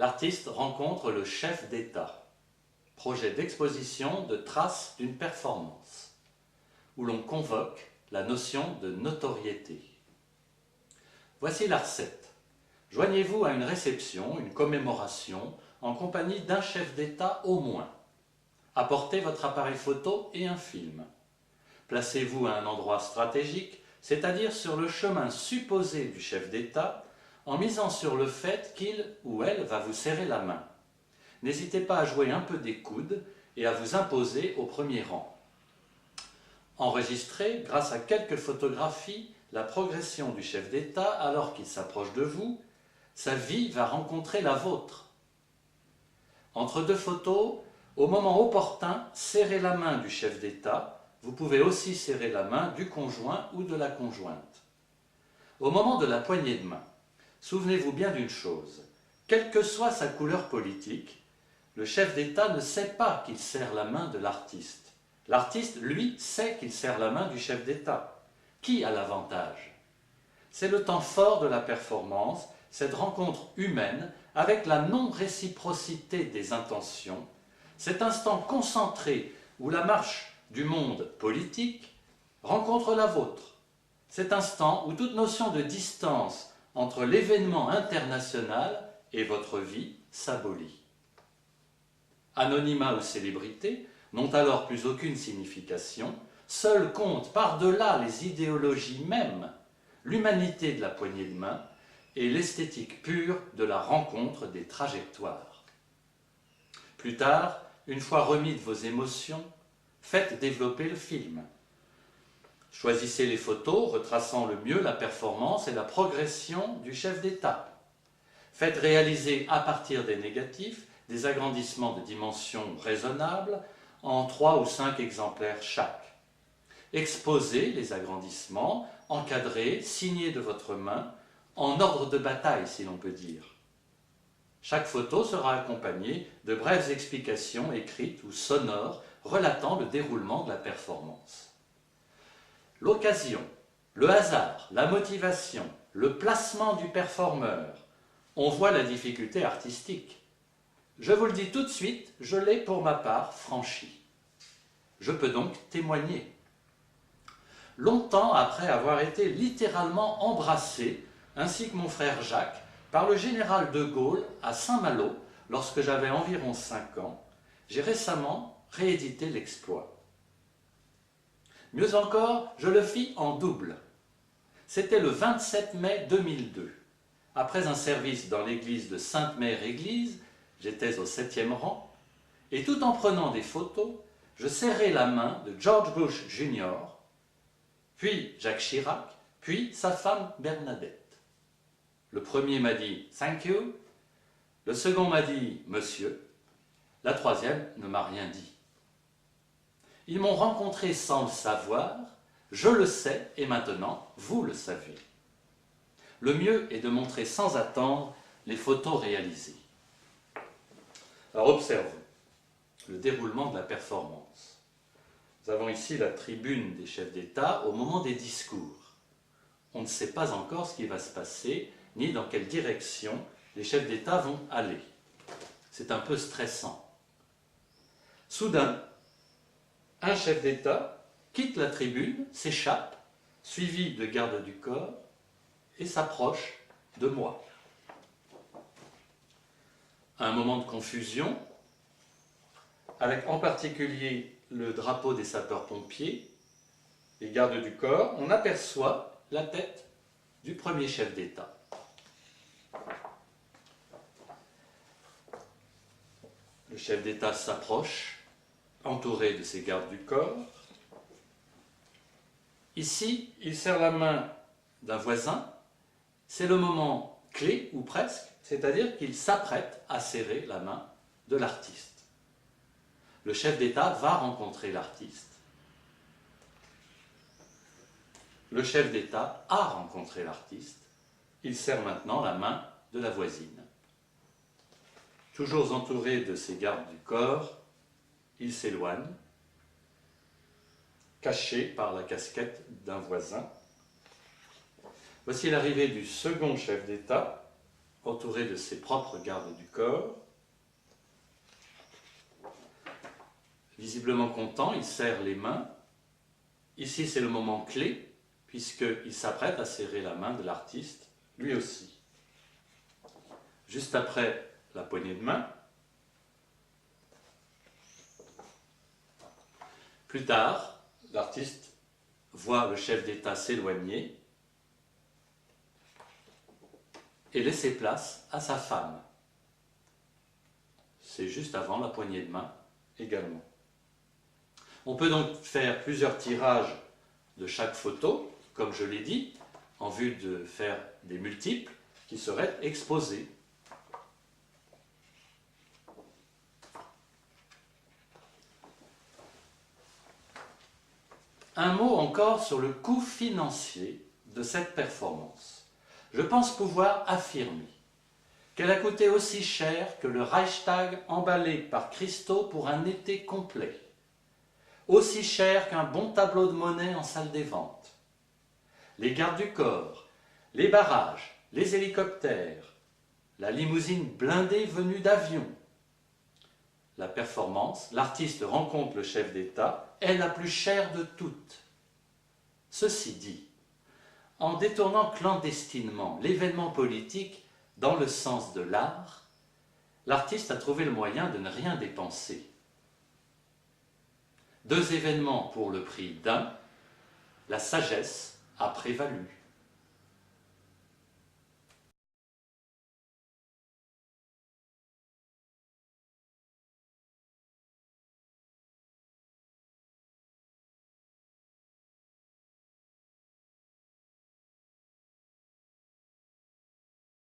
l'artiste rencontre le chef d'État. Projet d'exposition de traces d'une performance, où l'on convoque la notion de notoriété. Voici la recette. Joignez-vous à une réception, une commémoration, en compagnie d'un chef d'État au moins. Apportez votre appareil photo et un film. Placez-vous à un endroit stratégique, c'est-à-dire sur le chemin supposé du chef d'État, en misant sur le fait qu'il ou elle va vous serrer la main. N'hésitez pas à jouer un peu des coudes et à vous imposer au premier rang. Enregistrez, grâce à quelques photographies, la progression du chef d'État alors qu'il s'approche de vous. Sa vie va rencontrer la vôtre. Entre deux photos, au moment opportun, serrez la main du chef d'État. Vous pouvez aussi serrer la main du conjoint ou de la conjointe. Au moment de la poignée de main, souvenez-vous bien d'une chose. Quelle que soit sa couleur politique, le chef d'État ne sait pas qu'il serre la main de l'artiste. L'artiste, lui, sait qu'il serre la main du chef d'État. Qui a l'avantage? C'est le temps fort de la performance, cette rencontre humaine avec la non-réciprocité des intentions, cet instant concentré où la marche du monde politique rencontre la vôtre, cet instant où toute notion de distance entre l'événement international et votre vie s'abolit. Anonymat ou célébrité n'ont alors plus aucune signification, seul compte par-delà les idéologies mêmes l'humanité de la poignée de main et l'esthétique pure de la rencontre des trajectoires. Plus tard, une fois remis de vos émotions, faites développer le film. Choisissez les photos retraçant le mieux la performance et la progression du chef d'État. Faites réaliser à partir des négatifs des agrandissements de dimensions raisonnables en 3 ou 5 exemplaires chaque. Exposez les agrandissements, encadrés, signés de votre main, en ordre de bataille si l'on peut dire. Chaque photo sera accompagnée de brèves explications écrites ou sonores relatant le déroulement de la performance. L'occasion, le hasard, la motivation, le placement du performeur, on voit la difficulté artistique. Je vous le dis tout de suite, je l'ai pour ma part franchie. Je peux donc témoigner. Longtemps après avoir été littéralement embrassé, ainsi que mon frère Jacques, par le général de Gaulle à Saint-Malo, lorsque j'avais environ 5 ans, j'ai récemment réédité l'exploit. Mieux encore, je le fis en double. C'était le 27 mai 2002. Après un service dans l'église de Sainte-Mère-Église, j'étais au 7e rang, et tout en prenant des photos, je serrai la main de George Bush Jr., puis Jacques Chirac, puis sa femme Bernadette. Le premier m'a dit « Thank you », le second m'a dit « Monsieur », la troisième ne m'a rien dit. Ils m'ont rencontré sans le savoir, je le sais et maintenant vous le savez. Le mieux est de montrer sans attendre les photos réalisées. Alors observons le déroulement de la performance. Nous avons ici la tribune des chefs d'État au moment des discours. On ne sait pas encore ce qui va se passer, ni dans quelle direction les chefs d'État vont aller. C'est un peu stressant. Soudain, un chef d'État quitte la tribune, s'échappe, suivi de gardes du corps, et s'approche de moi. Un moment de confusion, avec en particulier le drapeau des sapeurs-pompiers, les gardes du corps, on aperçoit la tête du premier chef d'État. Le chef d'État s'approche, entouré de ses gardes du corps. Ici, il serre la main d'un voisin. C'est le moment clé, ou presque, c'est-à-dire qu'il s'apprête à serrer la main de l'artiste. Le chef d'État va rencontrer l'artiste. Le chef d'État a rencontré l'artiste. Il serre maintenant la main de la voisine. Toujours entouré de ses gardes du corps, il s'éloigne, caché par la casquette d'un voisin. Voici l'arrivée du second chef d'État. entouré de ses propres gardes du corps. Visiblement content, il serre les mains. Ici, c'est le moment clé, puisqu'il s'apprête à serrer la main de l'artiste, lui aussi. Juste après la poignée de main, plus tard, l'artiste voit le chef d'État s'éloigner et laisser place à sa femme. C'est juste avant la poignée de main également. On peut donc faire plusieurs tirages de chaque photo, comme je l'ai dit, en vue de faire des multiples qui seraient exposés. Un mot encore sur le coût financier de cette performance. Je pense pouvoir affirmer qu'elle a coûté aussi cher que le Reichstag emballé par Christo pour un été complet, aussi cher qu'un bon tableau de monnaie en salle des ventes. Les gardes du corps, les barrages, les hélicoptères, la limousine blindée venue d'avion. La performance, l'artiste rencontre le chef d'État, est la plus chère de toutes. Ceci dit, en détournant clandestinement l'événement politique dans le sens de l'art, l'artiste a trouvé le moyen de ne rien dépenser. 2 événements pour le prix d'un, la sagesse a prévalu.